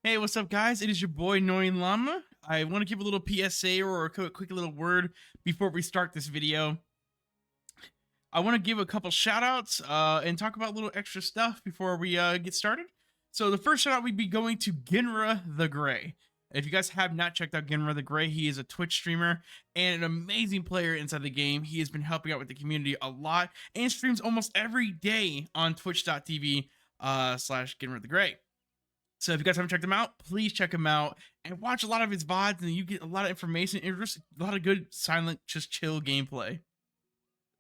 Hey, what's up, guys? It is your boy Annoying Llama. I want to give a little PSA or a quick little word before we start this video. I want to give a couple shout outs and talk about a little extra stuff before we get started. So, the first shout out we'd be going to Ginra the Grey. If you guys have not checked out Ginra the Grey, he is a Twitch streamer and an amazing player inside the game. He has been helping out with the community a lot and streams almost every day on twitch.tv slash Ginra the Grey. So if you guys haven't checked him out, please check him out and watch a lot of his VODs, and you get a lot of information and just a lot of good, silent, just chill gameplay.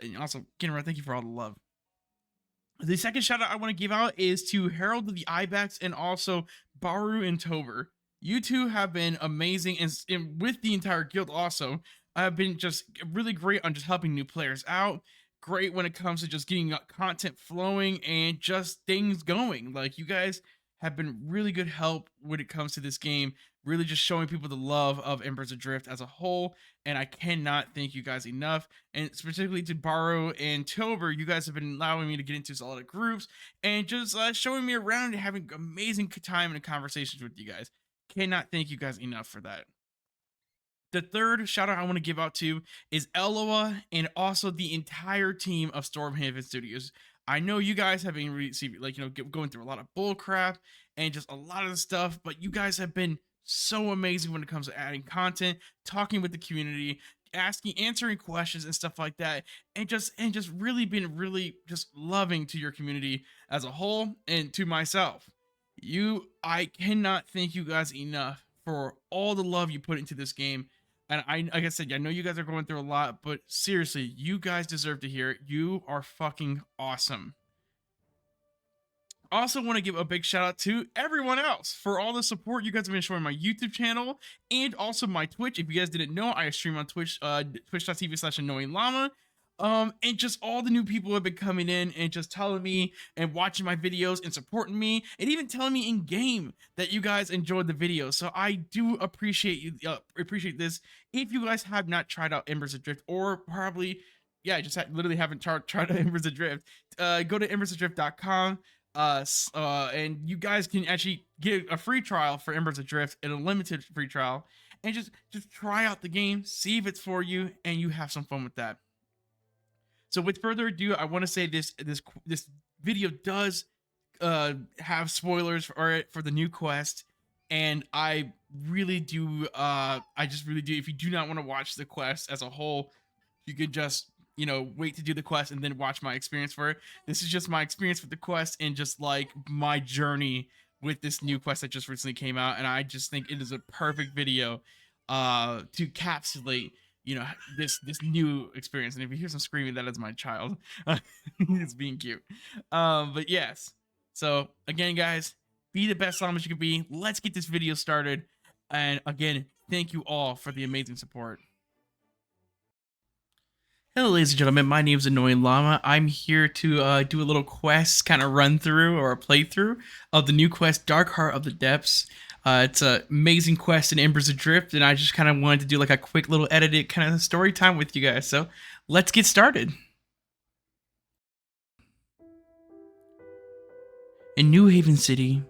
And also, Genera, thank you for all the love. The second shout out I want to give out is to Herald of the Ibex and also Baru and Tober. You two have been amazing, and with the entire guild also, have been just really great on just helping new players out. Great when it comes to just getting content flowing and just things going. Like, you guys have been really good help when it comes to this game, really just showing people the love of Embers Adrift as a whole, and I cannot thank you guys enough. And specifically to Borrow and Tober, you guys have been allowing me to get into a lot of groups and just showing me around and having amazing time and conversations with you guys. Cannot thank you guys enough for that. The third shout out I want to give out to is Eloa and also the entire team of Stormhaven Studios. I know you guys have been receiving, going through a lot of bull crap and just a lot of the stuff, but you guys have been so amazing when it comes to adding content, talking with the community, answering questions and stuff like that, and just really been really just loving to your community as a whole and to myself. I cannot thank you guys enough for all the love you put into this game. And like I said, I know you guys are going through a lot, but seriously, you guys deserve to hear it. You are fucking awesome. Also want to give a big shout out to everyone else for all the support you guys have been showing my YouTube channel and also my Twitch. If you guys didn't know, I stream on Twitch, twitch.tv/annoyingllama. And just all the new people have been coming in and just telling me and watching my videos and supporting me and even telling me in game that you guys enjoyed the video. So I do appreciate you, appreciate this. If you guys have not tried out Embers Adrift, or probably, yeah, just literally haven't tried out Embers Adrift, go to embersadrift.com. And you guys can actually get a free trial for Embers Adrift and a limited free trial, and just try out the game, see if it's for you, and you have some fun with that. So with further ado, I want to say this video does have spoilers for the new quest, and I really do if you do not want to watch the quest as a whole, you could just wait to do the quest and then watch my experience for it. This is just my experience with the quest and just like my journey with this new quest that just recently came out, and I just think it is a perfect video to encapsulate this new experience. And if you hear some screaming, that is my child. It's being cute. But yes, so again, guys, be the best llama you can be. Let's get this video started, and again, thank you all for the amazing support. Hello, ladies and gentlemen, my name is Annoying Llama. I'm here to do a little quest kind of run through or a playthrough of the new quest Dark Heart of the Depths. It's an amazing quest in Embers Adrift, and I just kind of wanted to do like a quick little edited kind of story time with you guys. So let's get started. In New Haven City,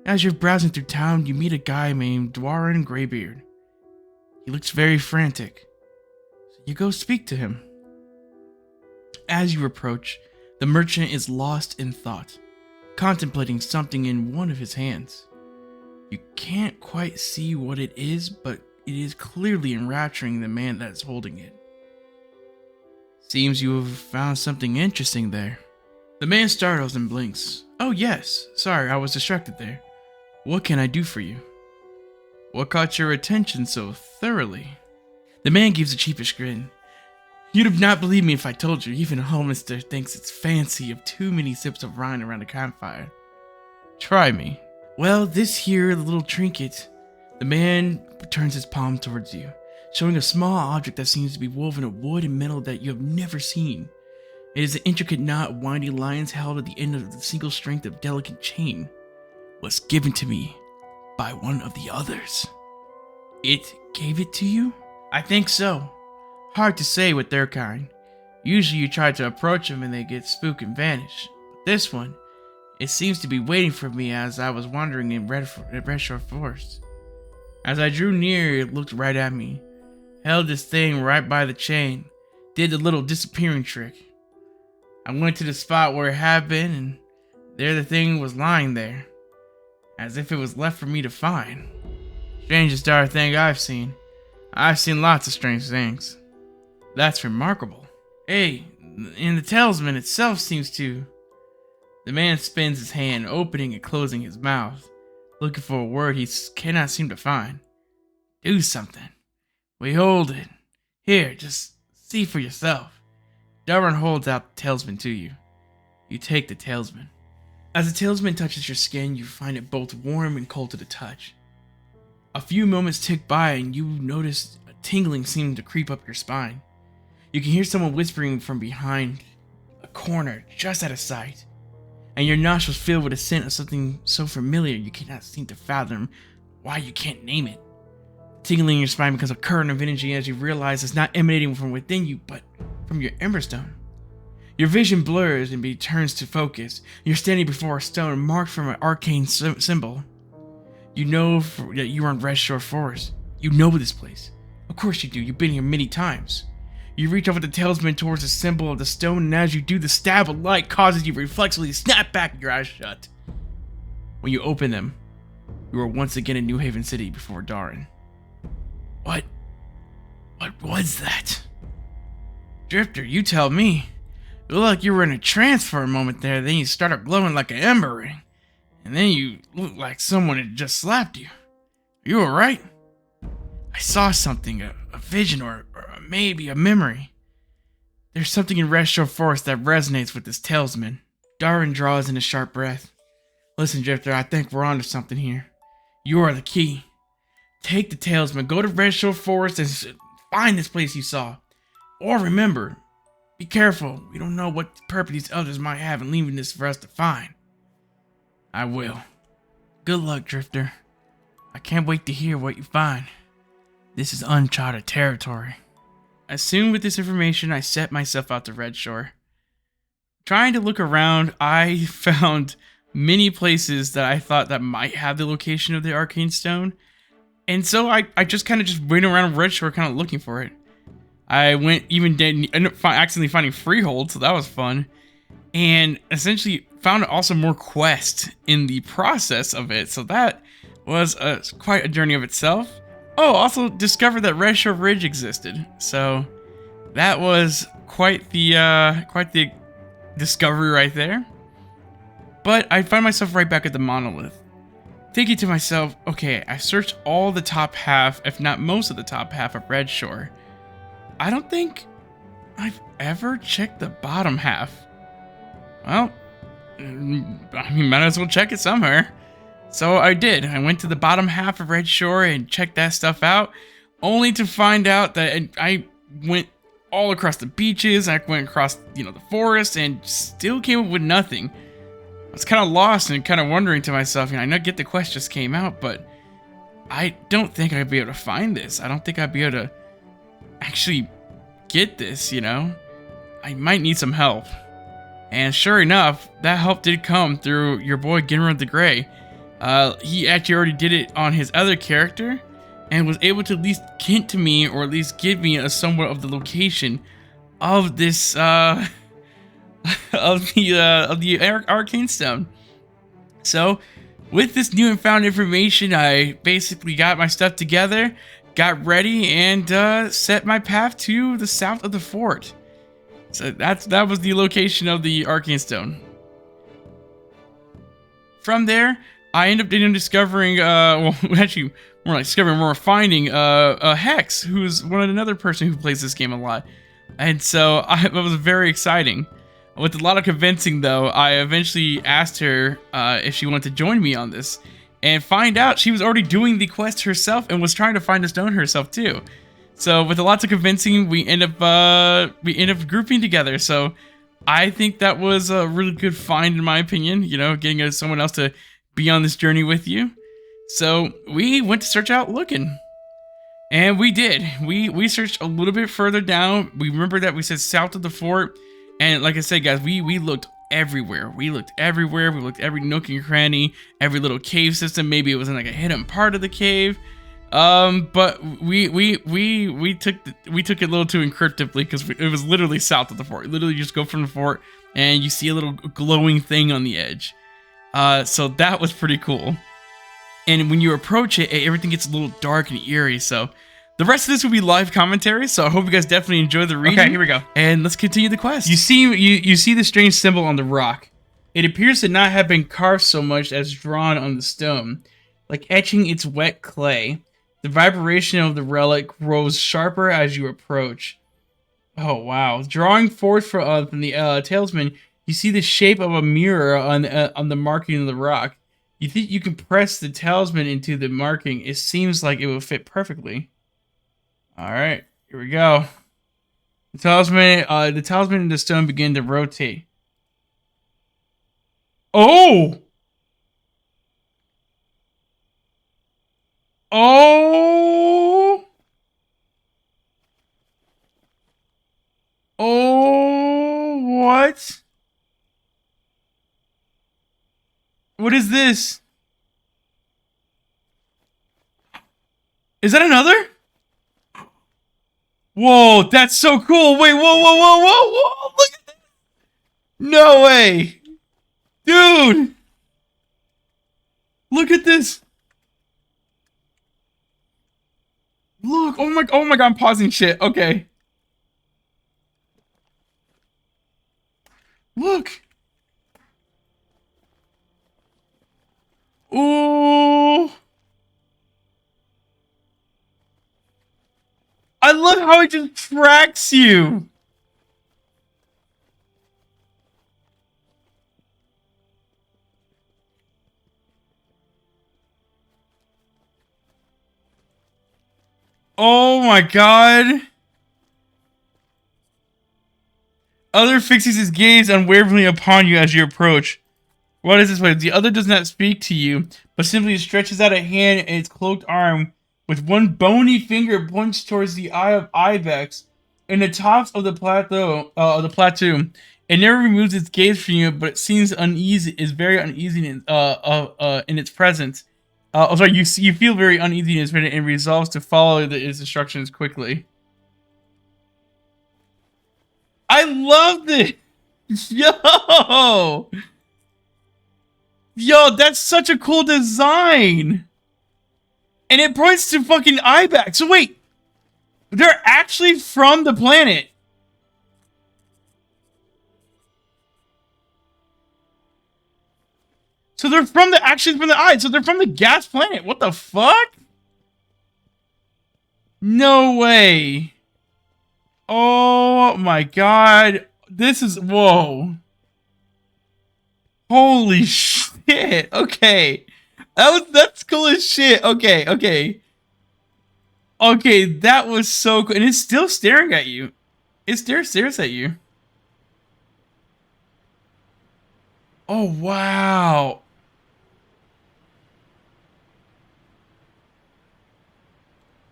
as you're browsing through town, you meet a guy named Dwarren Greybeard. He looks very frantic, so you go speak to him. As you approach, the merchant is lost in thought, contemplating something in one of his hands. You can't quite see what it is, but it is clearly enrapturing the man that is holding it. Seems you have found something interesting there. The man startles and blinks. Oh yes, sorry, I was distracted there. What can I do for you? What caught your attention so thoroughly? The man gives a sheepish grin. You'd have not believed me if I told you. Even a homester thinks it's fancy of too many sips of wine around a campfire. Try me. Well, this here little trinket. The man turns his palm towards you, showing a small object that seems to be woven of wood and metal that you have never seen. It is an intricate knot of winding lines held at the end of the single strength of delicate chain. Was given to me by one of the others. It gave it to you? I think so. Hard to say with their kind. Usually you try to approach them and they get spooked and vanish. But this one, It seems to be waiting for me as I was wandering in Red Shore Forest. As I drew near, it looked right at me, held this thing right by the chain, did the little disappearing trick. I went to the spot where it had been, and there the thing was lying there, as if it was left for me to find. Strangest darn thing I've seen. I've seen lots of strange things. That's remarkable. Hey, and the talisman itself seems to... The man spins his hand, opening and closing his mouth, looking for a word he cannot seem to find. Do something. We hold it. Here, just see for yourself. Darwin holds out the talisman to you. You take the talisman. As the talisman touches your skin, you find it both warm and cold to the touch. A few moments tick by and you notice a tingling seem to creep up your spine. You can hear someone whispering from behind a corner just out of sight, and your nostrils filled with a scent of something so familiar you cannot seem to fathom why you can't name it. Tingling in your spine becomes a current of energy as you realize it's not emanating from within you, but from your Emberstone. Your vision blurs and returns to focus. You're standing before a stone marked from an arcane symbol. You know that you are in Red Shore Forest. You know this place. Of course you do. You've been here many times. You reach over the talisman towards the symbol of the stone, and as you do, the stab of light causes you to reflexively snap back your eyes shut. When you open them, you are once again in New Haven City before Darwin. What was that? Drifter, you tell me. It looked like you were in a trance for a moment there, then you started glowing like an ember ring. And then you looked like someone had just slapped you. Are you alright? I saw something, a vision or maybe a memory. There's something in Red Shore Forest that resonates with this talisman. Darwin draws in a sharp breath. Listen, Drifter, I think we're onto something here. You are the key. Take the talisman, go to Red Shore Forest and find this place you saw. Or remember, be careful. We don't know what purpose these others might have in leaving this for us to find. I will. Good luck, Drifter. I can't wait to hear what you find. This is uncharted territory. As soon with this information, I set myself out to Red Shore. Trying to look around, I found many places that I thought that might have the location of the Arcane Stone. And so I just went around Red Shore kind of looking for it. I ended up accidentally finding Freehold, so that was fun. And essentially found also more quests in the process of it. So that was quite a journey of itself. Oh, also discovered that Red Shore Ridge existed. So that was quite the discovery right there. But I find myself right back at the monolith, thinking to myself, okay, I searched all the top half, if not most of the top half of Red Shore. I don't think I've ever checked the bottom half. Well, I mean, might as well check it somewhere. So I did. I went to the bottom half of Red Shore and checked that stuff out, only to find out that I went all across the beaches, I went across, the forest, and still came up with nothing. I was kind of lost and kind of wondering to myself, I know Get the Quest just came out, but I don't think I'd be able to find this. I don't think I'd be able to actually get this, I might need some help. And sure enough, that help did come through your boy Ginrod the Grey. He actually already did it on his other character and was able to at least hint to me, or at least give me a somewhat of the location of this of the Arcane Stone. So with this new and found information, I basically got my stuff together, got ready, and set my path to the south of the fort. So that was the location of the Arcane Stone. From there, I ended up discovering, more finding Hex, who's another person who plays this game a lot. And so it was very exciting. With a lot of convincing, though, I eventually asked her if she wanted to join me on this, and find out she was already doing the quest herself and was trying to find a stone herself too. So with lots of convincing, we end up grouping together. So I think that was a really good find, in my opinion. Getting someone else to be on this journey with you. So we went to search out looking, and we did. We searched a little bit further down. We remember that we said south of the fort, and like I said, guys, we looked everywhere. We looked everywhere. We looked every nook and cranny, every little cave system. Maybe it was in like a hidden part of the cave. But we took it a little too encryptively because it was literally south of the fort. You literally just go from the fort and you see a little glowing thing on the edge. So that was pretty cool. And when you approach it, everything gets a little dark and eerie. So the rest of this will be live commentary. So I hope you guys definitely enjoy the reading. Okay, here we go. And let's continue the quest. You see the strange symbol on the rock. It appears to not have been carved so much as drawn on the stone, like etching its wet clay. The vibration of the relic grows sharper as you approach. Oh wow! Drawing forth from the talisman, you see the shape of a mirror on the marking of the rock. You think you can press the talisman into the marking. It seems like it will fit perfectly. All right, here we go. The talisman and the stone begin to rotate. Oh! Oh! Oh! What? What is this? Is that another? Whoa, that's so cool. Wait, whoa. Look at this. No way. Dude. Look at this. Look. Oh my God, I'm pausing shit. Okay. Look. Ooh. I love how it just tracks you. Oh my God. Other fixes his gaze unwaveringly upon you as you approach. What is this way? The other does not speak to you, but simply stretches out a hand and its cloaked arm with one bony finger points towards the eye of Ibex in the tops of the plateau. It never removes its gaze from you, but it seems uneasy. Is very uneasy in its presence. You feel very uneasy in its presence and resolves to follow its instructions quickly. I love this. Yo, that's such a cool design. And it points to fucking Ibex. So wait, they're actually from the planet. So they're from the eye. So they're from the gas planet. What the fuck? No way. Oh my God. This is, whoa. Holy shit. Okay. That's cool as shit. Okay. Okay, that was so cool. And it's still staring at you. It stares at you. Oh, wow.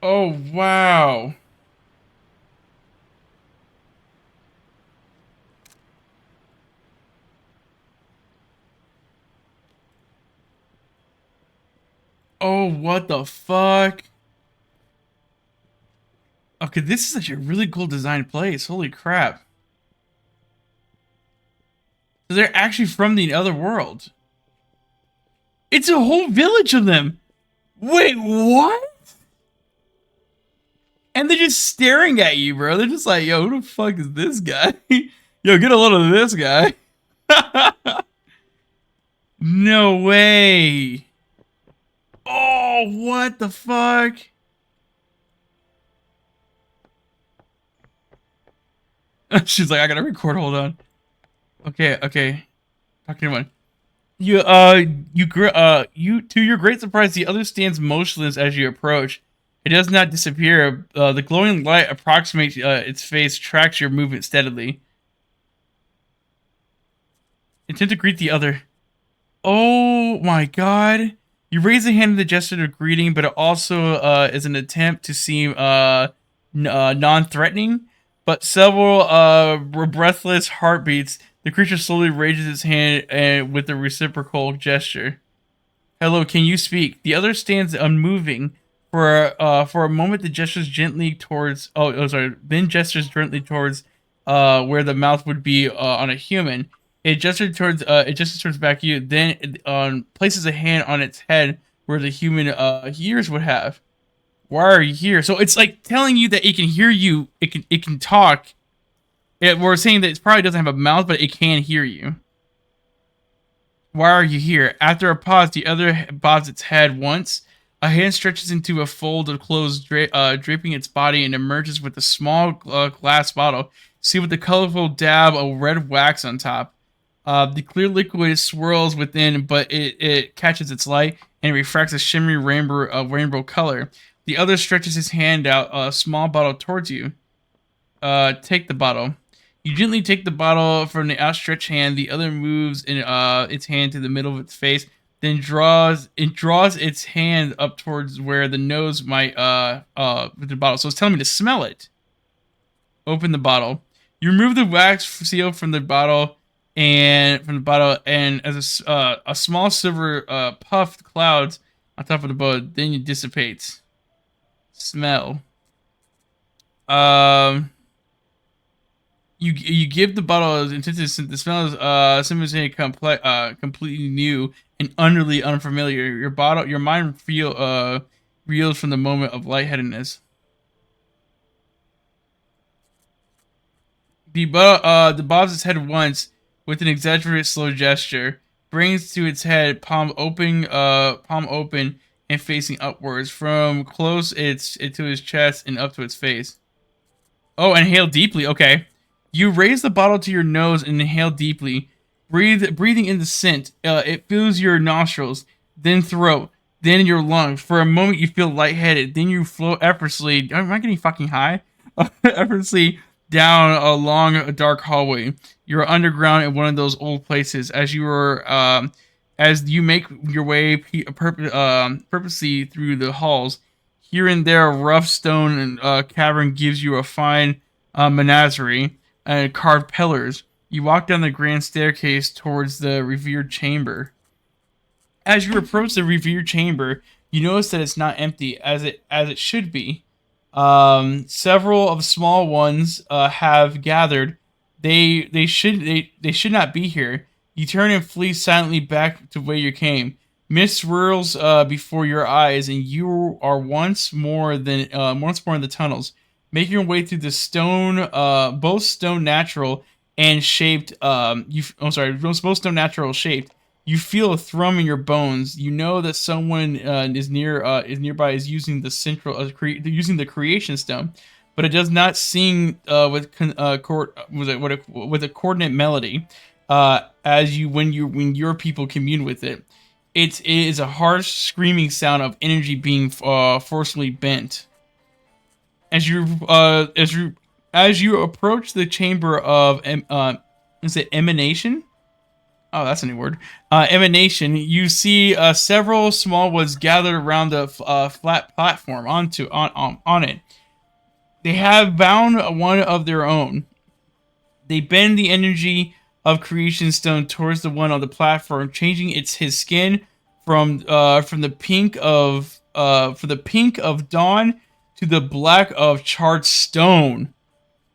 Oh, wow. Oh, what the fuck? Okay, this is actually a really cool design place. Holy crap. So they're actually from the other world. It's a whole village of them. Wait, what? And they're just staring at you, bro. They're just like, yo, who the fuck is this guy? Yo, get a load of this guy. No way. Oh, what the fuck? She's like, I gotta record, hold on. Okay. Talking to one. To your great surprise, the other stands motionless as you approach. It does not disappear. The glowing light approximates its face, tracks your movement steadily. Intend to greet the other. Oh my God. You raise a hand in the gesture of greeting, but it also is an attempt to seem non-threatening. But several breathless heartbeats The creature slowly raises its hand and with a reciprocal gesture. Hello, can you speak? The other stands unmoving. For a moment, the gestures gently towards. Sorry. Then gestures gently towards, where the mouth would be on a human. It gestures towards. It gestures towards back you. Then it places a hand on its head where the human ears would have. Why are you here? So it's like telling you that it can hear you. It can talk. We're saying that it probably doesn't have a mouth, but it can hear you. Why are you here? After a pause, the other bobs its head once. A hand stretches into a fold of clothes, draping its body, and emerges with a small glass bottle. See with the colorful dab of red wax on top. The clear liquid swirls within, but it catches its light and refracts a shimmery rainbow color. The other stretches his hand out, a small bottle towards you. Take the bottle. You gently take the bottle from the outstretched hand. The other moves in its hand to the middle of its face, then draws its hand up towards where the nose might with the bottle. So it's telling me to smell it. Open the bottle. You remove the wax seal from the bottle, and as a small silver puffed clouds on top of the bottle, then it dissipates. Smell. You give the bottle intensity. The smell is completely new and utterly unfamiliar. Your mind reels from the moment of lightheadedness. The bobs its head once with an exaggerated slow gesture, brings to its head, palm open and facing upwards. From close to his chest and up to its face. Oh, inhale deeply. Okay. You raise the bottle to your nose and inhale deeply, breathing in the scent. It fills your nostrils, then throat, then your lungs. For a moment, you feel lightheaded. Then you float effortlessly. Am I getting fucking high? Effortlessly down a long, dark hallway. You're underground in one of those old places. As you make your way purposely through the halls, here and there, a rough stone cavern gives you a fine menagerie. And carved pillars. You walk down the grand staircase towards the revered chamber. As you approach the revered chamber, you notice that it's not empty as it should be. Several of small ones have gathered. They should not be here. You turn and flee silently back to where you came. Mist swirls before your eyes, and you are once more in the tunnels. Making your way through the stone, both stone natural and shaped. Both stone natural shaped. You feel a thrum in your bones. You know that someone is nearby, is using the creation stone, but it does not sing with a coordinate melody. When your people commune with it, it is a harsh screaming sound of energy being forcefully bent. As you approach the chamber of is it emanation? Oh, that's a new word. Emanation. You see several small ones gathered around the flat platform on it. They have bound one of their own. They bend the energy of creation stone towards the one on the platform, changing his skin from the pink of dawn to the black of charred stone.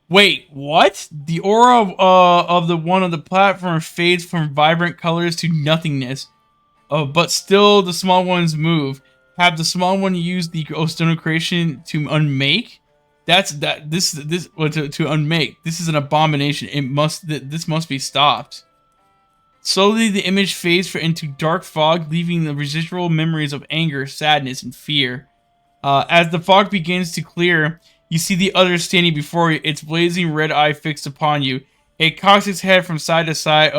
Wait, what? The aura of the one on the platform fades from vibrant colors to nothingness. But still, the small ones move. Have the small one used the stone of creation to unmake? To unmake. This is an abomination. This must be stopped. Slowly, the image fades into dark fog, leaving the residual memories of anger, sadness, and fear. As the fog begins to clear, you see the other standing before you, its blazing red eye fixed upon you. It cocks its head from side to side,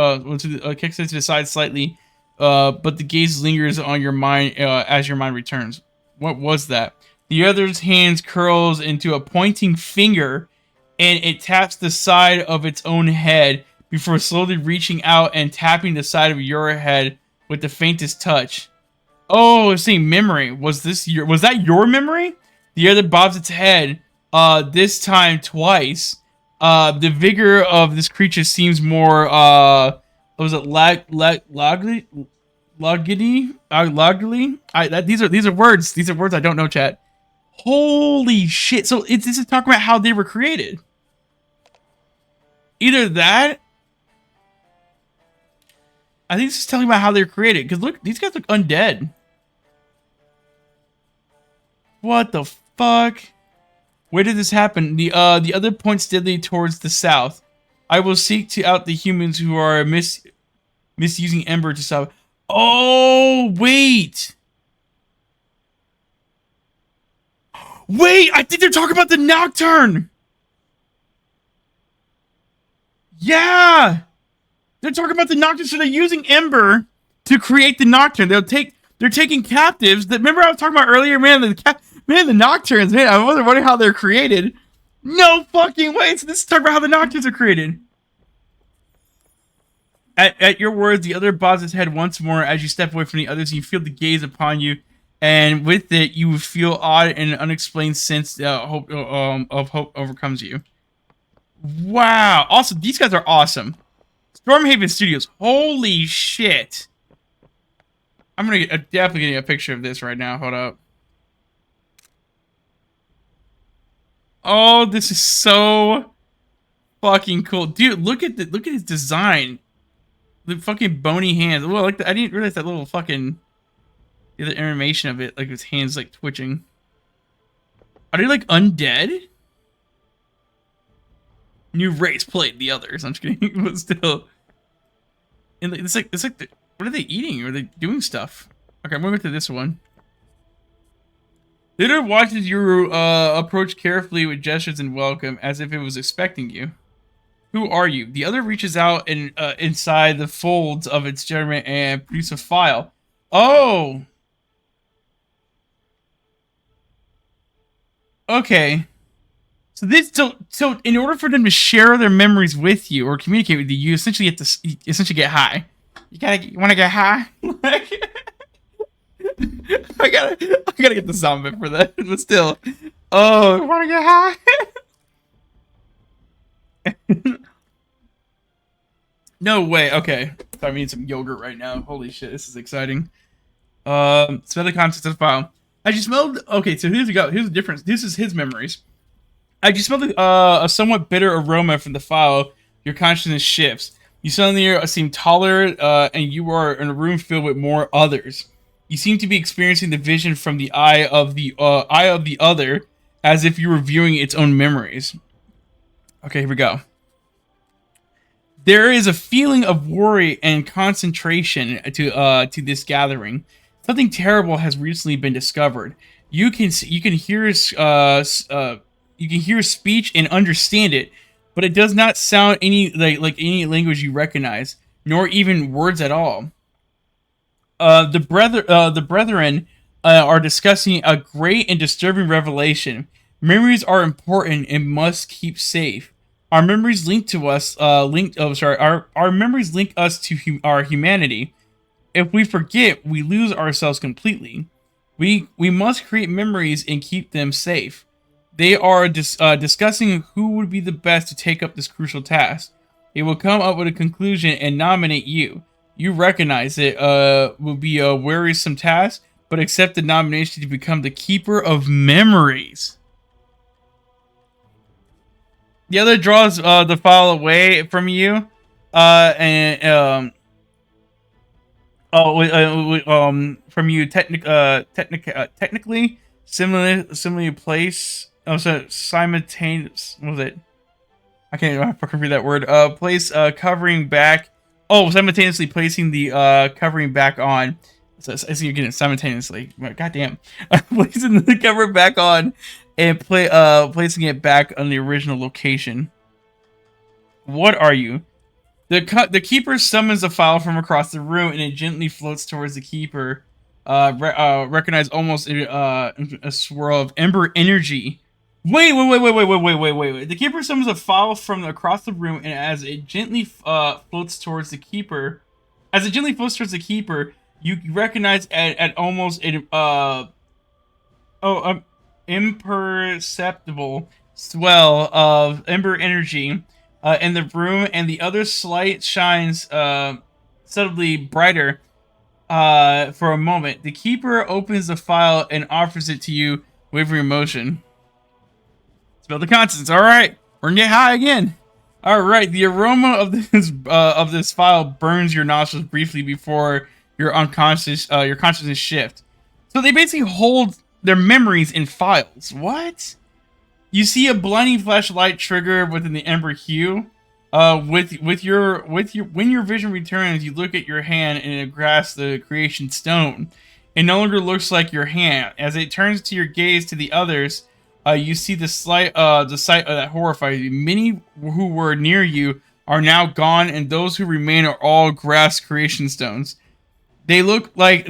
kicks it to the side slightly, but the gaze lingers on your mind as your mind returns. What was that? The other's hand curls into a pointing finger, and it taps the side of its own head before slowly reaching out and tapping the side of your head with the faintest touch. Oh, it's saying memory. Was that your memory? The other bobs its head, this time twice. The vigor of this creature seems more what was it logly? These are words. These are words I don't know, chat. Holy shit! So this is talking about how they were created. Either that. I think this is telling about how they're created. Because look, these guys look undead. What the fuck? Where did this happen? The other points steadily towards the south. I will seek to out the humans who are misusing Ember to stop. Oh wait. Wait, I think they're talking about the Nocturne. Yeah. They're talking about the Nocturne, so they're using Ember to create the Nocturne. They're taking captives. That remember I was talking about earlier, man. The Nocturnes, man. I was wondering how they're created. No fucking way. So this is talking about how the Nocturnes are created. At your words, the other bows its head once more as you step away from the others. And you feel the gaze upon you, and with it, you feel odd and unexplained sense of hope overcomes you. Wow. Also, these guys are awesome. Stormhaven Studios. Holy shit. I'm definitely getting a picture of this right now. Hold up. Oh, this is so fucking cool. Dude, look at his design. The fucking bony hands. Well, like I didn't realize that little fucking the other animation of it, like his hands like twitching. Are they like undead? New race played the others. I'm just kidding, but still. And it's like what are they eating? Are they doing stuff? Okay, I'm moving to this one. Leader watches you approach carefully with gestures and welcome, as if it was expecting you. Who are you? The other reaches out and inside the folds of its judgment and produces a file. Oh. Okay. So in order for them to share their memories with you or communicate with you, you essentially have to get high. You want to get high? I gotta get the sound bit for that, but still. Oh, you want to get high? No way. Okay, I need some yogurt right now. Holy shit, this is exciting. Smell the contents of the file. I just smelled. Okay, so here's the difference. This is his memories. I just smelled a somewhat bitter aroma from the file. Your consciousness shifts. You suddenly seem taller, and you are in a room filled with more others. You seem to be experiencing the vision from the eye of the other, as if you were viewing its own memories. Okay, here we go. There is a feeling of worry and concentration to this gathering. Something terrible has recently been discovered. You can hear speech and understand it, but it does not sound like any language you recognize, nor even words at all. The brethren are discussing a great and disturbing revelation. Memories are important and must keep safe. Our memories link to us. Our memories link us to our humanity. If we forget, we lose ourselves completely. We must create memories and keep them safe. They are discussing who would be the best to take up this crucial task. They will come up with a conclusion and nominate you. You recognize it will be a wearisome task, but accept the nomination to become the keeper of memories. The other draws the file away from you, from you technically similarly place. Oh, so simultaneous. What was it? I can't fucking read that word. Place covering back. Oh, simultaneously placing the covering back on. So I see you're getting it simultaneously. Goddamn. Placing the cover back on and placing it back on the original location. What are you? The keeper summons a file from across the room and it gently floats towards the keeper. Recognize almost a swirl of ember energy. Wait. The keeper summons a file from across the room, and as it gently floats towards the keeper, you recognize at almost imperceptible swell of ember energy in the room, and the other light shines subtly brighter for a moment. The keeper opens the file and offers it to you with your emotion. Spell the contents. All right, we're gonna get high again. All right, the aroma of this file burns your nostrils briefly before your consciousness shift. So they basically hold their memories in files. What? You see a blinding flashlight trigger within the ember hue. When your vision returns, you look at your hand and it grasps the creation stone. It no longer looks like your hand. As it turns to your gaze to the others, you see the sight that horrifies you. Many who were near you are now gone, and those who remain are all grass creation stones. They look like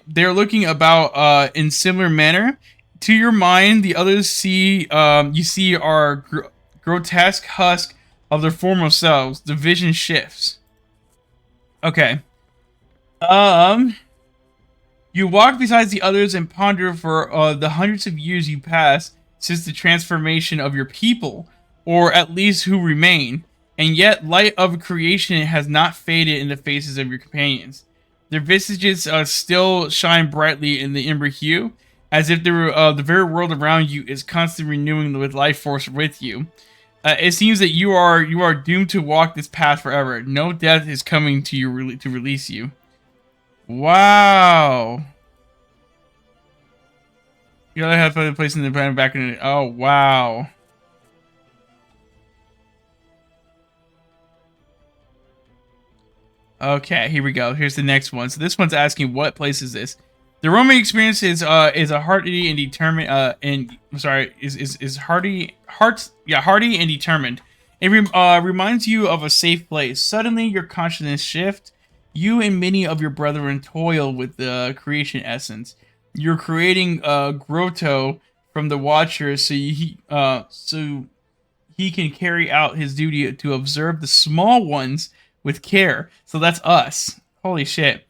they're looking about in similar manner. To your mind, the others you see are grotesque husk of their former selves. The vision shifts. Okay. You walk beside the others and ponder for the hundreds of years you passed since the transformation of your people, or at least who remain. And yet, light of creation has not faded in the faces of your companions. Their visages still shine brightly in the ember hue, as if the very world around you is constantly renewing with life force with you. It seems that you are doomed to walk this path forever. No death is coming to you to release you. Wow. You gotta have a place in the planet back in it. Oh wow. Okay, here we go. Here's the next one. So this one's asking, what place is this? The roaming experience is a hardy and determined hardy and determined. It reminds you of a safe place. Suddenly your consciousness shifts. You and many of your brethren toil with the creation essence. You're creating grotto from the Watcher so he can carry out his duty to observe the small ones with care. So that's us. Holy shit.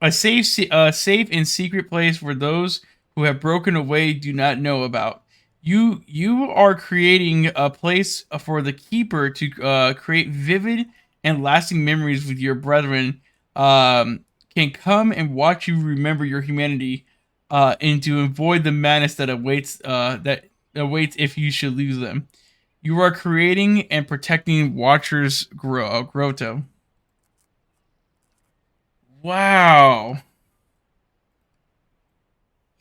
A safe and secret place where those who have broken away do not know about. You are creating a place for the keeper to create vivid and lasting memories with your brethren. Can come and watch you remember your humanity, and to avoid the madness that awaits if you should lose them. You are creating and protecting Watcher's grotto. Wow.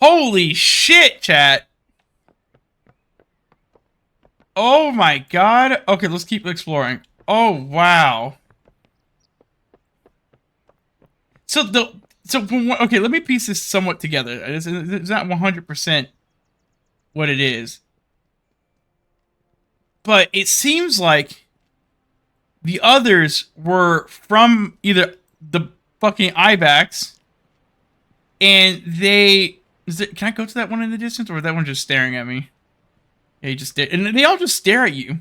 Holy shit, chat. Oh my god. Okay, let's keep exploring. Oh, wow. Okay, let me piece this somewhat together. It's not 100% what it is. But it seems like the others were from either the fucking Ibex, and can I go to that one in the distance, or is that one just staring at me? Yeah, and they all just stare at you.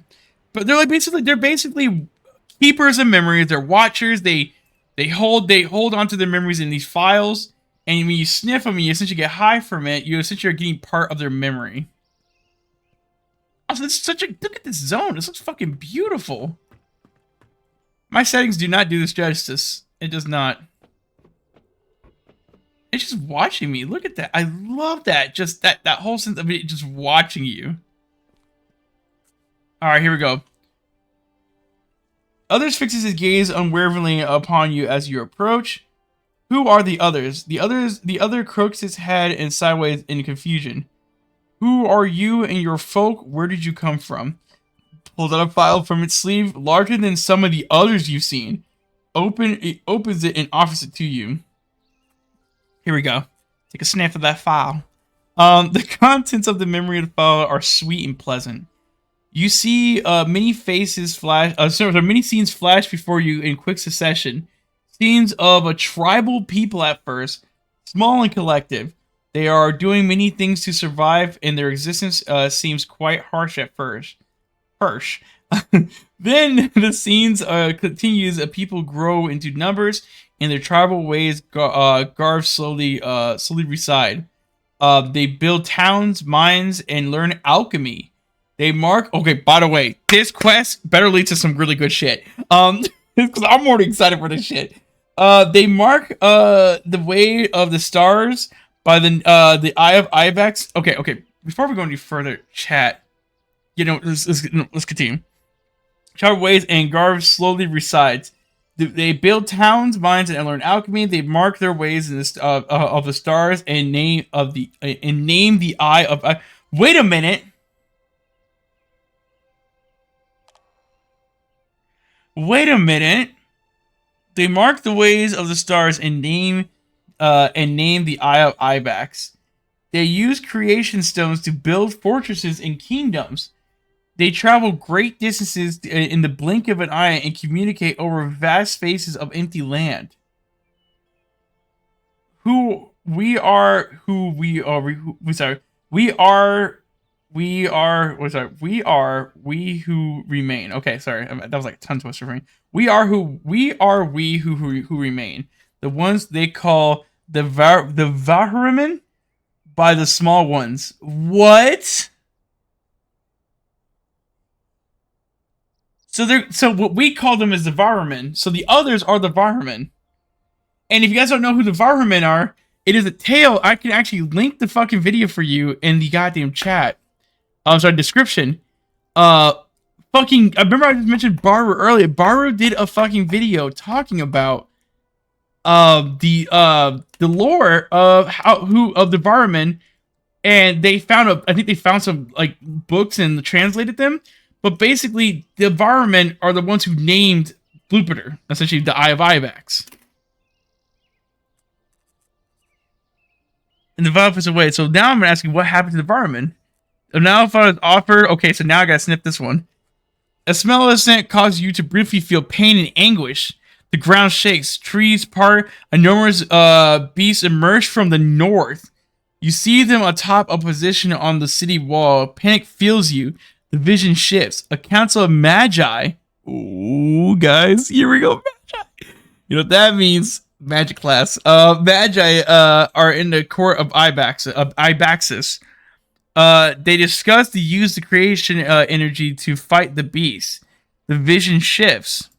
But they're basically keepers of memories. They're watchers. They hold onto their memories in these files, and when you sniff them and you essentially get high from it, you essentially are getting part of their memory. Also, look at this zone. This looks fucking beautiful. My settings do not do this justice. It does not. It's just watching me. Look at that. I love that. Just that whole sense of it just watching you. Alright, here we go. Others fixes his gaze unwaveringly upon you as you approach. Who are the others? The other croaks his head and sideways in confusion. Who are you and your folk? Where did you come from? Pulls out a file from its sleeve, larger than some of the others you've seen. It opens it and offers it to you. Here we go. Take a sniff of that file. The contents of the memory of the file are sweet and pleasant. You see many scenes flash before you in quick succession. Scenes of a tribal people at first, small and collective. They are doing many things to survive, and their existence seems quite harsh at first. Then the scenes continues. People grow into numbers, and their tribal ways slowly reside. They build towns, mines, and learn alchemy. They mark. Okay, by the way, this quest better lead to some really good shit. Because I'm already excited for this shit. They mark the way of the stars by the Eye of Ibex. Okay. Before we go any further, chat. Let's continue. Travel ways and Garv slowly resides. They build towns, mines, and learn alchemy. They mark their ways in this of the stars and name the Eye of. Wait a minute. Wait a minute. They mark the ways of the stars and name the Eye of Ibex. They use creation stones to build fortresses and kingdoms. They travel great distances in the blink of an eye and communicate over vast spaces of empty land. We who remain. Okay, sorry, that was like a tongue twister for me. We are who remain. The ones they call the Vahriman by the small ones. What? So what we call them is the Vahriman. So the others are the Vahriman. And if you guys don't know who the Vahriman are, it is a tale. I can actually link the fucking video for you in the goddamn chat. Description. I remember I just mentioned Baru earlier. Baru did a fucking video talking about the lore of the Vahriman, and I think they found some like books and translated them. But basically, the Vahriman are the ones who named Blooper, essentially the Eye of Ibex. And the Valve is away. So now I'm going to ask you what happened to the Vahriman. So now if I was offered... Okay, so now I got to snip this one. A smell of scent causes you to briefly feel pain and anguish. The ground shakes. Trees part. Enormous beasts emerge from the north. You see them atop a position on the city wall. Panic fills you. The vision shifts. A council of magi. Ooh, guys, here we go. Magi. You know what that means? Magic class. Magi are in the court of Ibaxis. They discuss to use the creation energy to fight the beast. The vision shifts.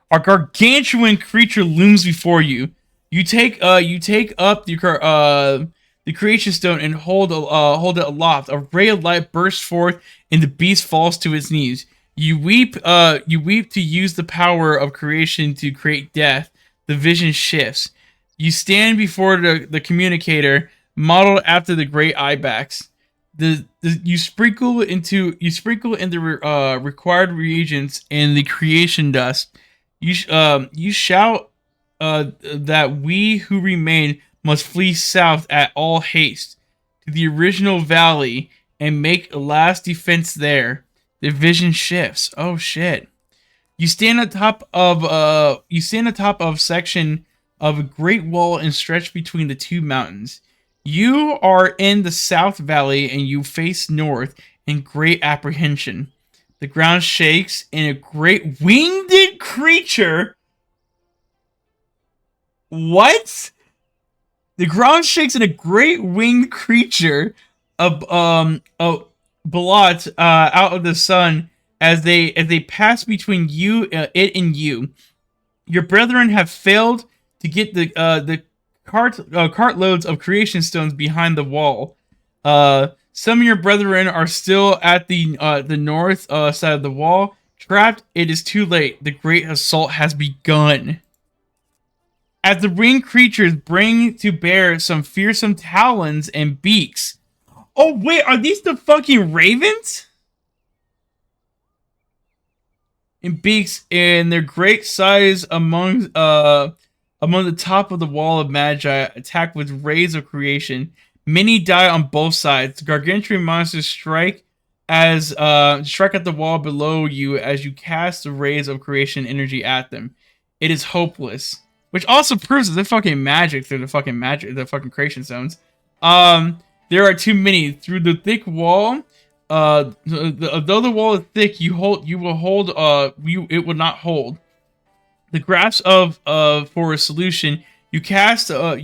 A gargantuan creature looms before you. You take up the creation stone and hold it aloft. A ray of light bursts forth, and the beast falls to its knees. You weep to use the power of creation to create death. The vision shifts. You stand before the communicator, modeled after the great Ibex. You sprinkle in the required reagents and the creation dust. You shout that we who remain must flee south at all haste to the original valley and make a last defense there. The vision shifts. Oh shit! You stand atop of section of a great wall and stretch between the two mountains. You are in the south valley and you face north in great apprehension. The ground shakes and a great winged creature. What? The ground shakes and a great winged creature blot out of the sun as they pass between it and you. Your brethren have failed to get the cartloads of creation stones behind the wall. Some of your brethren are still at the north side of the wall, trapped. It is too late. The great assault has begun. As the winged creatures bring to bear some fearsome talons and beaks. Oh wait, are these the fucking ravens? And beaks in their great size among the top of the wall of magi attack with rays of creation. Many die on both sides. Gargantuan monsters strike at the wall below you as you cast the rays of creation energy at them. It is hopeless. Which also proves that they're fucking magic through the fucking creation zones. There are too many. Through the thick wall, though the wall is thick, it will not hold. The grasp for a solution, you cast about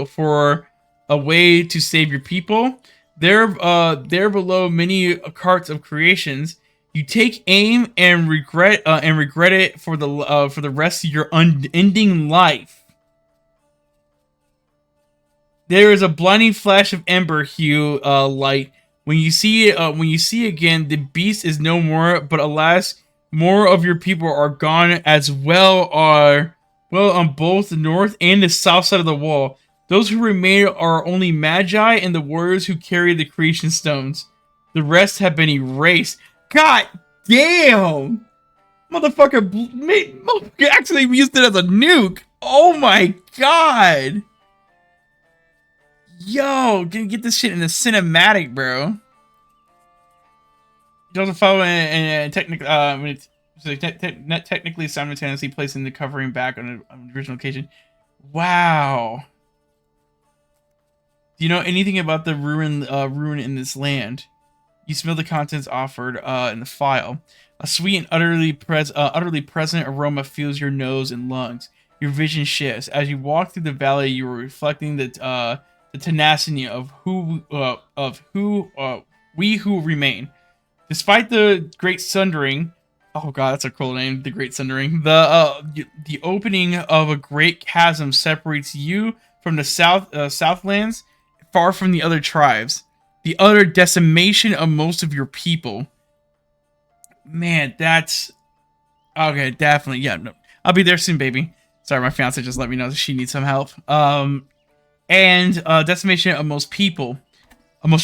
for a way to save your people. There below many carts of creations. You take aim and regret it for the rest of your unending life. There is a blinding flash of ember hue light. When you see again, the beast is no more. But alas, more of your people are gone as well. On both the north and the south side of the wall. Those who remain are only magi and the warriors who carry the creation stones. The rest have been erased. God damn! Motherfucker actually used it as a nuke. Oh my god! Yo, get this shit in the cinematic, bro. It doesn't follow and technically, not technically simultaneously placing the covering back on the original occasion. Wow. Do you know anything about the ruin in this land? You smell the contents offered in the file. A sweet and utterly present aroma fills your nose and lungs. Your vision shifts as you walk through the valley. You are reflecting the tenacity of we who remain. Despite the Great Sundering, oh god, that's a cool name, the Great Sundering. The opening of a great chasm separates you from the Southlands, far from the other tribes. The utter decimation of most of your people. Man, that's okay. Definitely, yeah. No, I'll be there soon, baby. Sorry, my fiance just let me know that she needs some help. And decimation of most of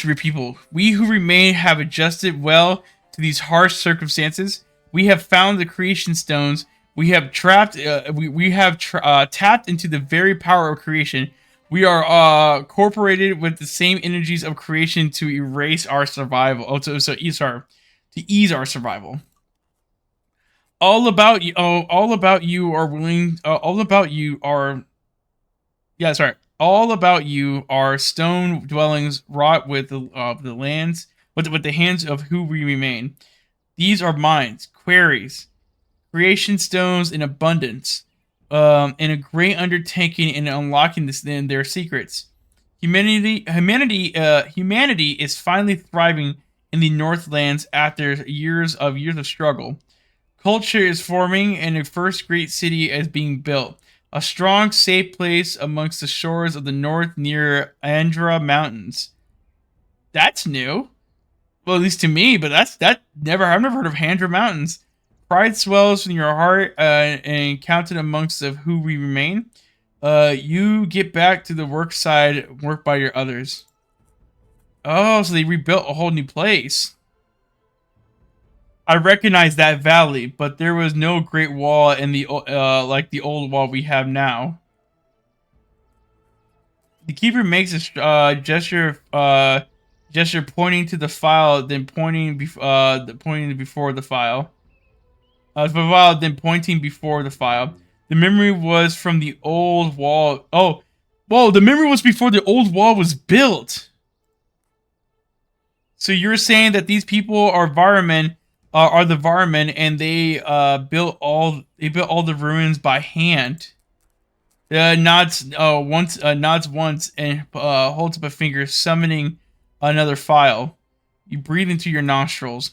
your people. We who remain have adjusted well to these harsh circumstances. We have found the creation stones. We have tapped into the very power of creation. We are corporated with the same energies of creation to erase our survival. To ease our survival. All about you are stone dwellings wrought with the lands, with the hands of who we remain. These are mines, quarries, creation stones in abundance, and a great undertaking in unlocking their secrets. Humanity is finally thriving in the Northlands after years of struggle. Culture is forming, and a first great city is being built. A strong, safe place amongst the shores of the north near Andra Mountains. That's new. Well, at least to me, but I've never heard of Andra Mountains. Pride swells in your heart, and counted amongst of who we remain. You get back to the work by your others. Oh, so they rebuilt a whole new place. I recognize that valley, but there was no great wall in the like the old wall we have now. The keeper makes a gesture pointing to the file, then pointing before the file. Then pointing before the file. The memory was from the old wall. Oh, whoa! The memory was before the old wall was built. So you're saying that these people are Varmen, and they built all the ruins by hand. Nods once and holds up a finger, summoning another file. You breathe into your nostrils.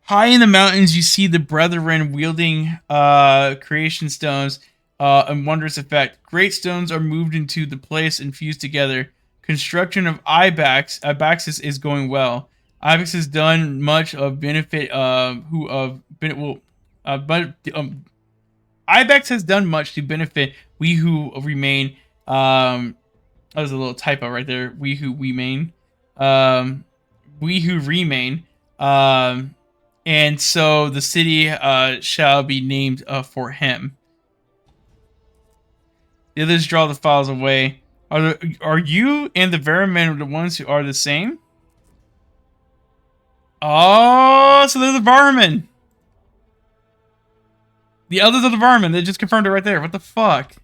High in the mountains, you see the brethren wielding creation stones and wondrous effect. Great stones are moved into the place and fused together. Construction of Ibex is going well. Ibex has done much of benefit Ibex has done much to benefit we who remain. That was a little typo right there. We who remain. We who remain. And so the city shall be named for him. The others draw the files away. Are you and the Vermin the ones who are the same? Oh, so they're the Varmen. The others are the Varmen. They just confirmed it right there. What the fuck?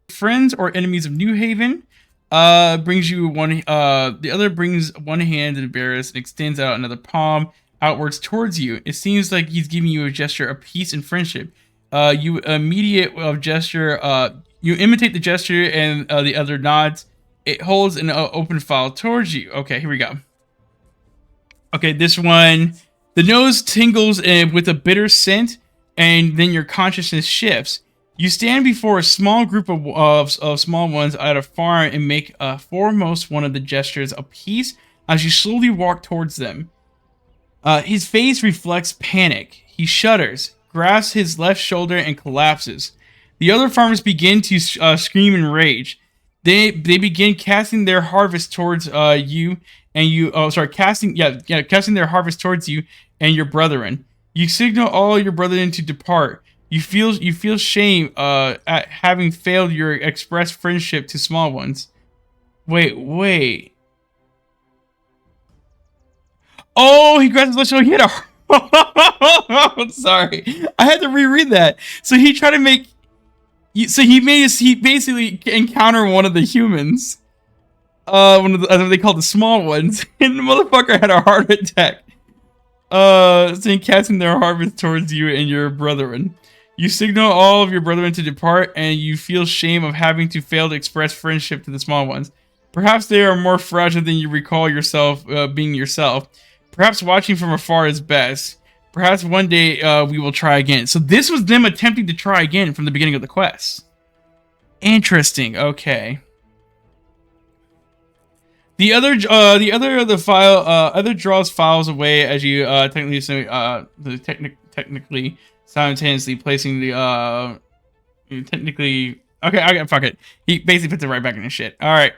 Friends or enemies of New Haven brings you one. The other brings one hand in embarrassed and extends out another palm outwards towards you. It seems like he's giving you a gesture of peace and friendship. You imitate the gesture, and the other nods It holds an open file towards you. Okay, here we go. Okay, this one. The nose tingles with a bitter scent, and then your consciousness shifts. You stand before a small group of small ones at a farm and make foremost one of the gestures of peace as you slowly walk towards them. His face reflects panic. He shudders, grasps his left shoulder, and collapses. The other farmers begin to scream in rage. They begin casting their harvest towards you and you. Oh, sorry, casting their harvest towards you and your brethren. You signal all your brethren to depart. You feel shame at having failed your express friendship to small ones. Wait. Oh, he grabs his left shoulder. He had a. I'm sorry, I had to reread that. So he tried to make. So he basically encountered one of the humans, one of the, as they call the small ones, and the motherfucker had a heart attack. So he casting their harvest towards you and your brethren. You signal all of your brethren to depart, and you feel shame of having to fail to express friendship to the small ones. Perhaps they are more fragile than you recall yourself being yourself. Perhaps watching from afar is best. Perhaps one day we will try again. So this was them attempting to try again from the beginning of the quest. Interesting. Okay. The other draws files away as you technically simultaneously placing the okay, fuck it. He basically puts it right back in his shit. All right.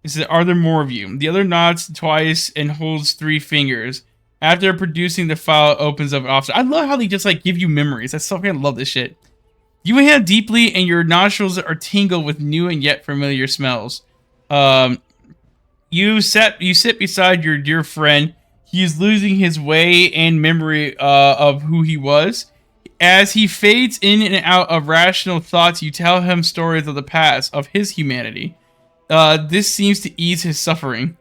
It says, are there more of you? The other nods twice and holds 3 fingers. After producing the file, opens up an officer. I love how they just like give you memories. I so fucking love this shit. You inhale deeply, and your nostrils are tingled with new and yet familiar smells. You sit beside your dear friend. He is losing his way and memory of who he was. As he fades in and out of rational thoughts, you tell him stories of the past, of his humanity. This seems to ease his suffering.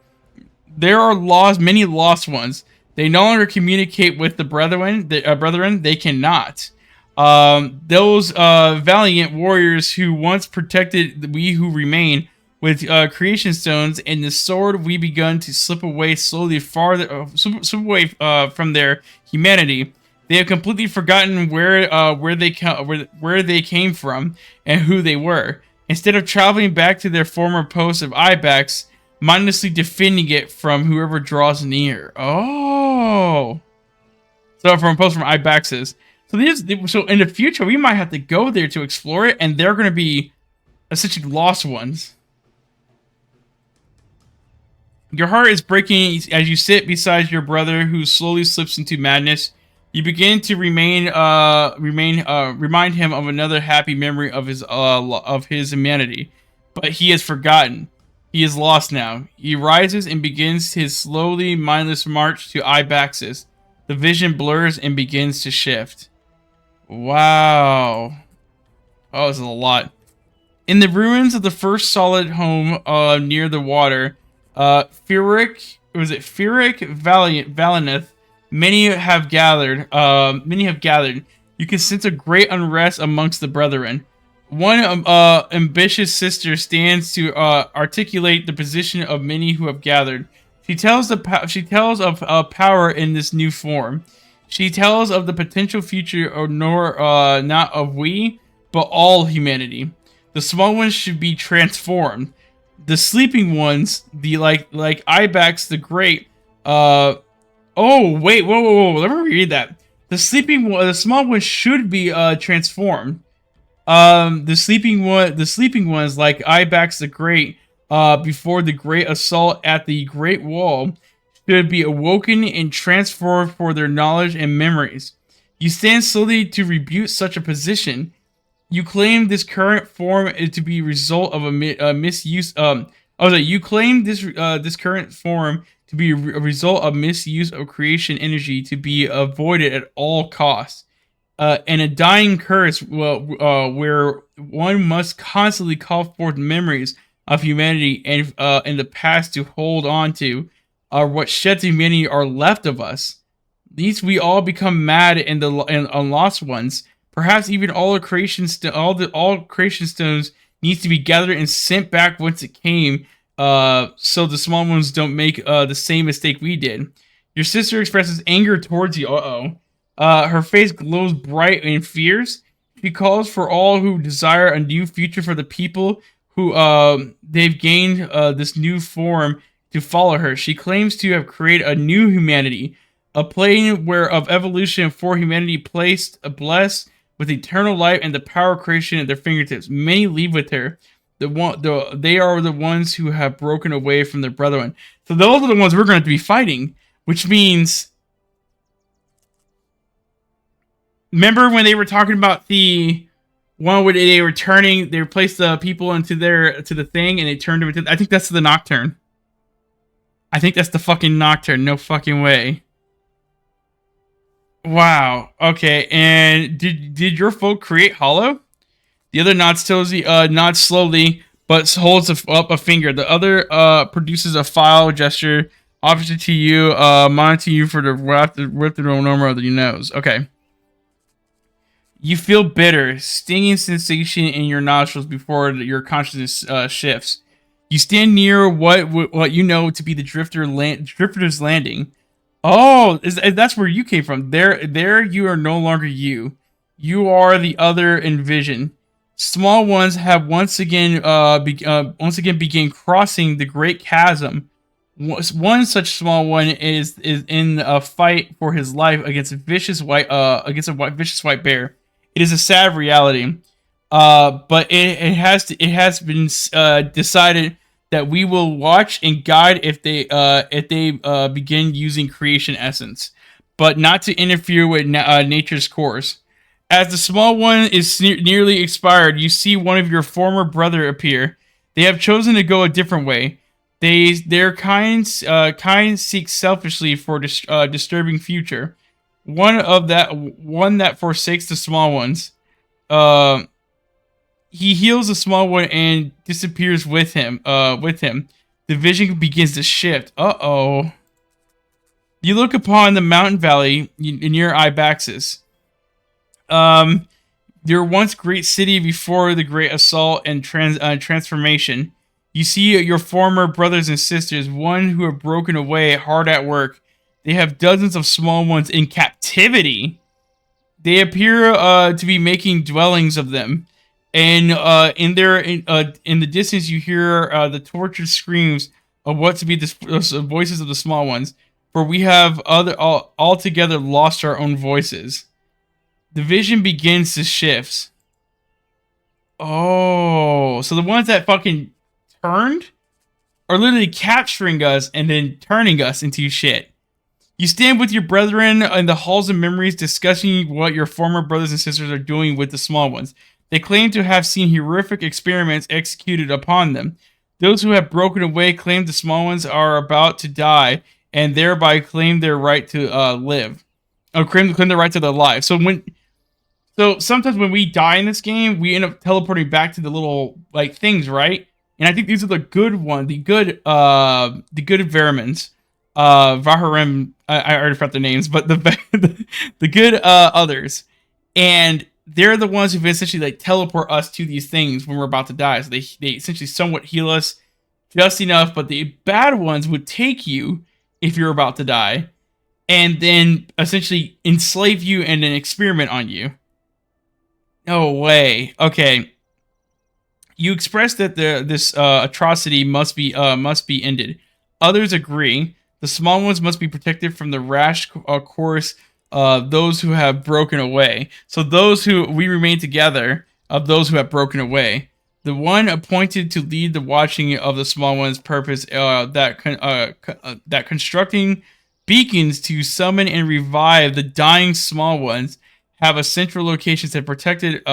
There are many lost ones. They no longer communicate with the brethren. They cannot. Those valiant warriors who once protected we who remain with creation stones and the sword, we begun to slip away slowly slip away from their humanity. They have completely forgotten where they came from and who they were. Instead of traveling back to their former post of ibex, mindlessly defending it from whoever draws near. Oh, so from a post from ibexes. So in the future we might have to go there to explore it, and they're going to be essentially lost ones. Your heart is breaking as you sit beside your brother who slowly slips into madness. You begin to remind him of another happy memory of his humanity, but he has forgotten. He is lost now. He rises and begins his slowly mindless march to Ibaxis. The vision blurs and begins to shift. Wow. Oh, this is a lot. In the ruins of the first solid home near the water, Valianeth, many have gathered. You can sense a great unrest amongst the brethren. One ambitious sister stands to articulate the position of many who have gathered. She tells of power in this new form. She tells of the potential future, not of we, but all humanity. The small ones should be transformed. The sleeping ones, like Ibex the Great. Oh wait, whoa! Let me read that. The small ones should be transformed. The sleeping ones, like Ibex the Great, before the great assault at the Great Wall, should be awoken and transformed for their knowledge and memories. You stand slowly to rebuke such a position. You claim this current form to be a result of a misuse. You claim this current form to be a result of misuse of creation energy to be avoided at all costs. And a dying curse, where one must constantly call forth memories of humanity and in the past to hold on to, are what sheds humanity are left of us. These we all become mad and lost ones. Perhaps even all creation stones needs to be gathered and sent back whence it came, so the small ones don't make the same mistake we did. Your sister expresses anger towards you. Her face glows bright and fierce. She calls for all who desire a new future for the people who they've gained this new form to follow her. She claims to have created a new humanity, a plane where of evolution for humanity placed blessed with eternal life and the power of creation at their fingertips. Many leave with her. They are the ones who have broken away from their brethren. So those are the ones we're going to be fighting, which means, remember when they were talking about the one where they were turning, they replaced the people into the thing, and they turned them into, I think that's the Nocturne. I think that's the fucking Nocturne. No fucking way. Wow. Okay. And did your folk create Hollow? The other nods slowly, but holds up a finger. The other produces a file gesture, offers it to you, monitoring you for the rip the normal of your nose. Okay. You feel bitter, stinging sensation in your nostrils before your consciousness shifts. You stand near what you know to be the Drifter's Landing. Oh, that's where you came from. There you are no longer you. You are the other in vision. Small ones have once again began crossing the great chasm. One such small one is in a fight for his life against a vicious white bear. It is a sad reality, but it has been decided that we will watch and guide if they begin using creation essence, but not to interfere with nature's course. As the small one is nearly expired, you see one of your former brother appear. They have chosen to go a different way. Their kind seeks selfishly for disturbing future. One that forsakes the small ones. He heals the small one and disappears with him. The vision begins to shift. Uh-oh. You look upon the mountain valley near Ibaxis. Your once great city before the great assault and transformation. You see your former brothers and sisters, one who have broken away, hard at work. They have dozens of small ones in captivity. They appear to be making dwellings of them. And in the distance, you hear the tortured screams of what to be the voices of the small ones. For we have altogether lost our own voices. The vision begins to shift. Oh, so the ones that fucking turned are literally capturing us and then turning us into shit. You stand with your brethren in the halls of memories, discussing what your former brothers and sisters are doing with the small ones. They claim to have seen horrific experiments executed upon them. Those who have broken away claim the small ones are about to die, and thereby claim their right to live. Or claim their right to their lives. So sometimes when we die in this game, we end up teleporting back to the little like things, right? And I think these are the good ones, the good Verimans. Vaharim, I already forgot their names, but the good others. And they're the ones who essentially like teleport us to these things when we're about to die. So they essentially somewhat heal us just enough, but the bad ones would take you if you're about to die and then essentially enslave you and then experiment on you. No way. Okay. You express that this atrocity must be ended. Others agree. The small ones must be protected from the rash course of those who have broken away. So those who we remain together of those who have broken away. The one appointed to lead the watching of the small ones' purpose that constructing beacons to summon and revive the dying small ones have a central location that protected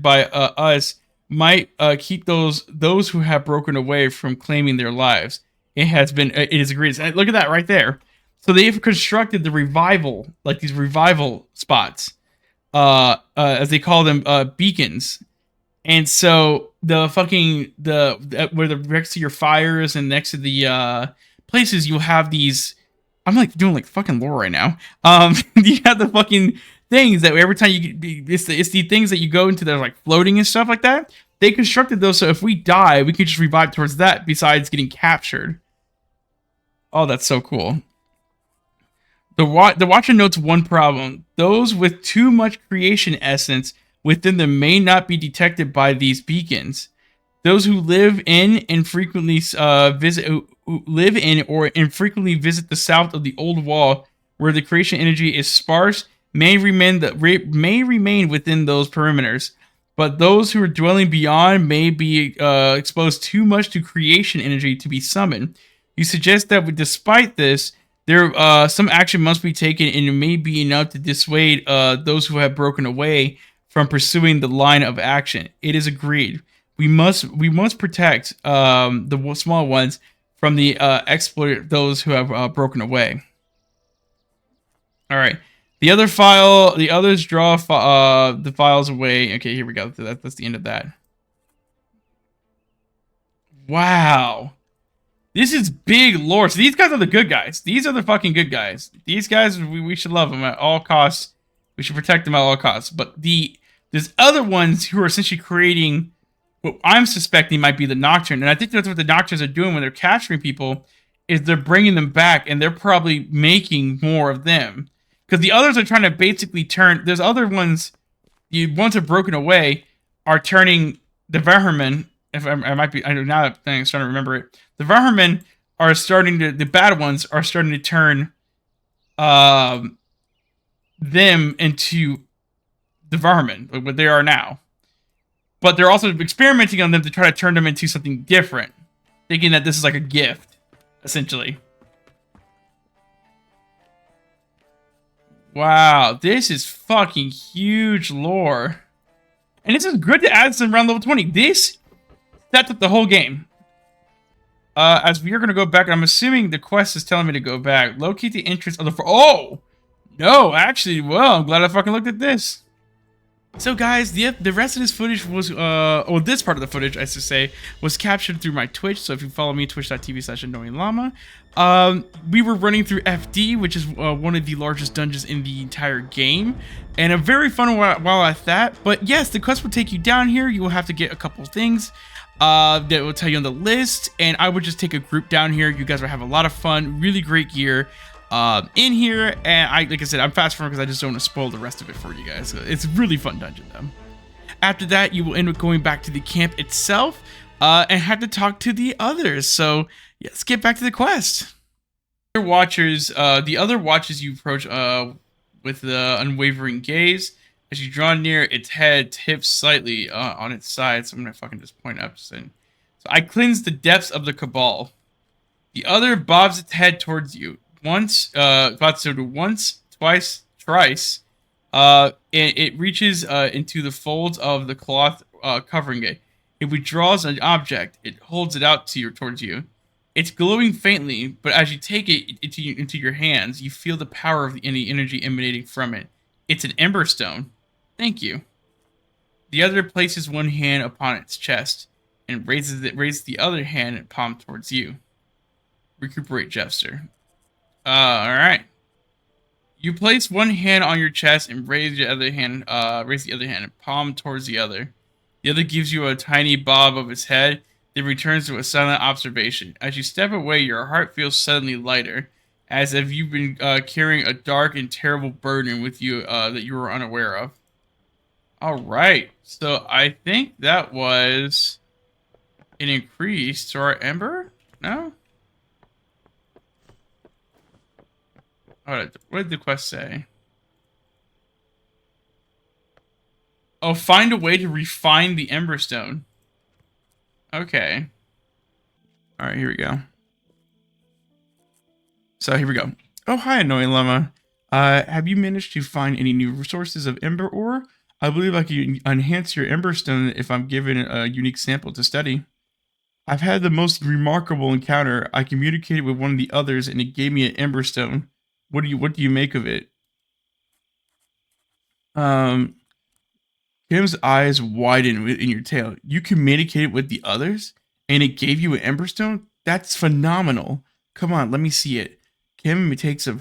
by us might keep those who have broken away from claiming their lives. It is agreed. Look at that right there. So they've constructed the revival, like these revival spots, as they call them, beacons. And so where the next to your fires and next to the places, you'll have these. I'm like doing like fucking lore right now. You have the fucking things that every time it's the things that you go into that are like floating and stuff like that. They constructed those so if we die, we can just revive towards that besides getting captured. Oh, that's so cool. The Watcher notes one problem. Those with too much creation essence within them may not be detected by these beacons. Those who live in and frequently live in or infrequently visit the south of the old wall, where the creation energy is sparse, may remain within those perimeters. But those who are dwelling beyond may be exposed too much to creation energy to be summoned. You suggest that, despite this, there some action must be taken, and it may be enough to dissuade those who have broken away from pursuing the line of action. It is agreed. We must protect the small ones from the exploit those who have broken away. All right. The others draw the files away. Okay, here we go. That's the end of that. Wow. This is big lore. So these guys are the good guys. These are the fucking good guys. These guys, we should love them at all costs. We should protect them at all costs. But there's other ones who are essentially creating what I'm suspecting might be the Nocturne. And I think that's what the Nocturnes are doing when they're capturing people, is they're bringing them back, and they're probably making more of them. Because the others are trying to basically turn... There's other ones, the ones that are broken away, are turning the Vermin... If I might be... I know now that I'm starting to remember it. The Vermin are starting to... The bad ones are starting to turn them into the Vermin, like what they are now. But they're also experimenting on them to try to turn them into something different. Thinking that this is like a gift, essentially. Wow, this is fucking huge lore. And this is good to add some around level 20. This sets up the whole game. As we are going to go back, I'm assuming the quest is telling me to go back. Locate the entrance of the... Oh! No, actually, well, I'm glad I fucking looked at this. So guys, the rest of this footage was, or this part of the footage, I should say, was captured through my Twitch. So if you follow me, twitch.tv/AnnoyingLllama, we were running through FD, which is one of the largest dungeons in the entire game, and a very fun while at that. But yes, the quest will take you down here. You will have to get a couple things that will tell you on the list, and I would just take a group down here. You guys will have a lot of fun, really great gear in here, and like I said, I'm fast forward because I just don't want to spoil the rest of it for you guys. It's a really fun dungeon though. After that, you will end up going back to the camp itself and have to talk to the others. So yeah, let's get back to the quest. The other watchers you approach with the unwavering gaze. As you draw near, its head tips slightly on its side. So I'm gonna fucking just point up. So I cleanse the depths of the cabal. The other bobs its head towards you. Once, twice, thrice, and it reaches into the folds of the cloth covering it. It withdraws an object. It holds it out towards you. It's glowing faintly, but as you take it into your hands, you feel the power of the energy emanating from it. It's an Ember stone. Thank you. The other places one hand upon its chest and raises the other hand and palm towards you. Recuperate gesture. Alright. You place one hand on your chest and raise the other hand and palm towards the other. The other gives you a tiny bob of its head, then returns to a silent observation. As you step away, your heart feels suddenly lighter, as if you've been carrying a dark and terrible burden with you that you were unaware of. Alright, so I think that was an increase to our Ember? No? What did the quest say? Oh, find a way to refine the Ember Stone. Okay. Alright, here we go. So here we go. Oh, hi, Annoying Llama. Have you managed to find any new resources of Ember ore? I believe I can enhance your Ember Stone if I'm given a unique sample to study. I've had the most remarkable encounter. I communicated with one of the others and it gave me an Ember Stone. What do you make of it? Kim's eyes widen in your tail. You communicated with the others and it gave you an Ember Stone? That's phenomenal. Come on, let me see it. Kim takes a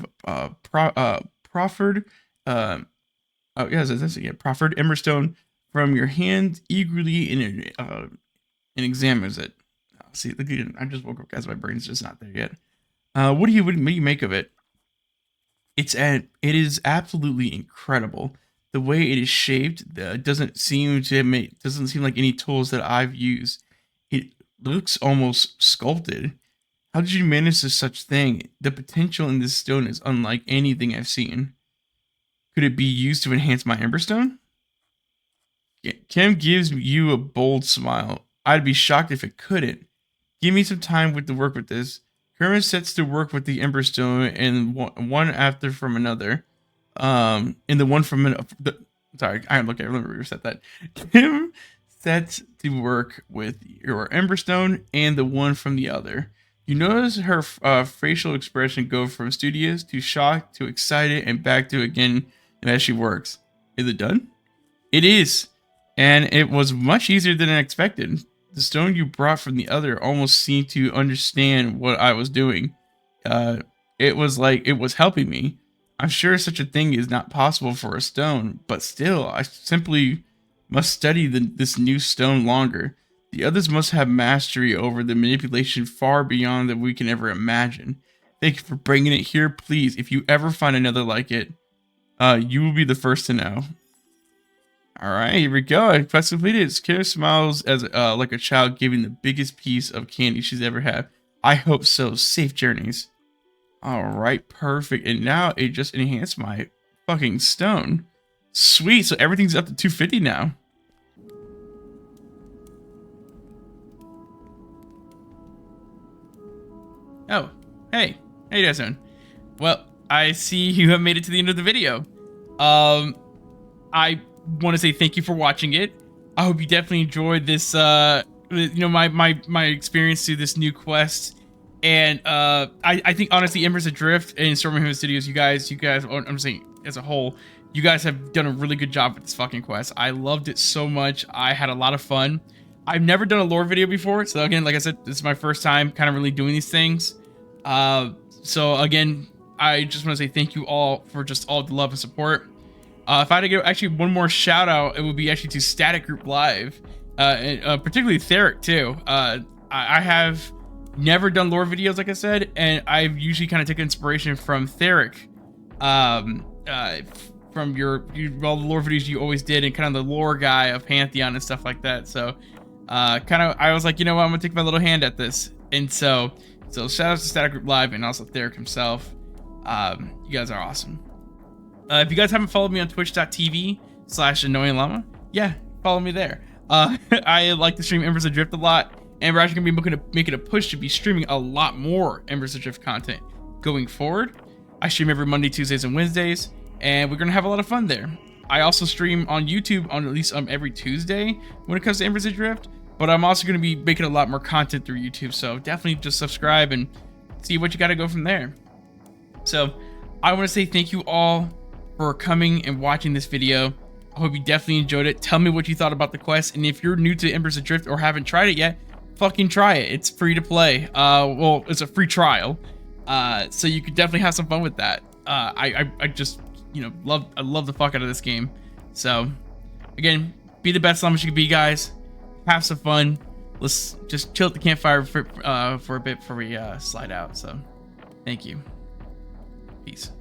proffered Ember Stone from your hand eagerly and examines it. See, look at it. I just woke up, guys. My brain's just not there yet. What do you make of it? It is absolutely incredible. The way it is shaped doesn't seem like any tools that I've used. It looks almost sculpted. How did you manage such thing? The potential in this stone is unlike anything I've seen. Could it be used to enhance my Emberstone? Kim gives you a bold smile. I'd be shocked if it couldn't. Give me some time to work with this. Kermit sets to work with the Emberstone and one after from another. And the one from sorry, let me reset that. Kim sets to work with your Emberstone and the one from the other. You notice her facial expression go from studious to shocked to excited and back to again as she works. Is it done? It is, and it was much easier than I expected. The stone you brought from the other almost seemed to understand what I was doing. It was like it was helping me. I'm sure such a thing is not possible for a stone, but still, I simply must study this new stone longer. The others must have mastery over the manipulation far beyond that we can ever imagine. Thank you for bringing it here. Please, if you ever find another like it, you will be the first to know. All right, here we go. Quest completed. Kara smiles as like a child giving the biggest piece of candy she's ever had. I hope so. Safe journeys. All right, perfect. And now it just enhanced my fucking stone. Sweet. So everything's up to 250 now. Oh, hey. How you guys doing? Well, I see you have made it to the end of the video. I want to say thank you for watching it. I hope you definitely enjoyed this, my experience through this new quest. And I think honestly, Embers Adrift and Stormhaven Studios, you guys, I'm saying as a whole, you guys have done a really good job with this fucking quest. I loved it so much. I had a lot of fun. I've never done a lore video before, so again, like I said, this is my first time kind of really doing these things. So again, I just want to say thank you all for just all the love and support. If I had to give actually one more shout out, it would be actually to Static Group Live, and particularly Theric too. I have never done lore videos, like I said, and I've usually kind of taken inspiration from Theric, from all the lore videos you always did, and kind of the lore guy of Pantheon and stuff like that. So, I was like, you know what, I'm gonna take my little hand at this, and so shout out to Static Group Live and also Theric himself. You guys are awesome. If you guys haven't followed me on twitch.tv/annoyingllama, yeah, follow me there. I like to stream Embers Adrift a lot, and we're actually gonna be making a push to be streaming a lot more Embers Adrift content going forward. I stream every Monday, Tuesdays, and Wednesdays, and we're gonna have a lot of fun there. I also stream on YouTube on at least every Tuesday when it comes to Embers Adrift, but I'm also gonna be making a lot more content through YouTube, so definitely just subscribe and see what you gotta go from there. So I want to say thank you all for coming and watching this video. I hope you definitely enjoyed it. Tell me what you thought about the quest, and if you're new to Embers Adrift or haven't tried it yet, fucking try it. It's free to play. Well, it's a free trial, so you could definitely have some fun with that. I just, I love the fuck out of this game. So again, be the best llama you can be, guys. Have some fun. Let's just chill at the campfire for a bit before we slide out. So thank you. Peace.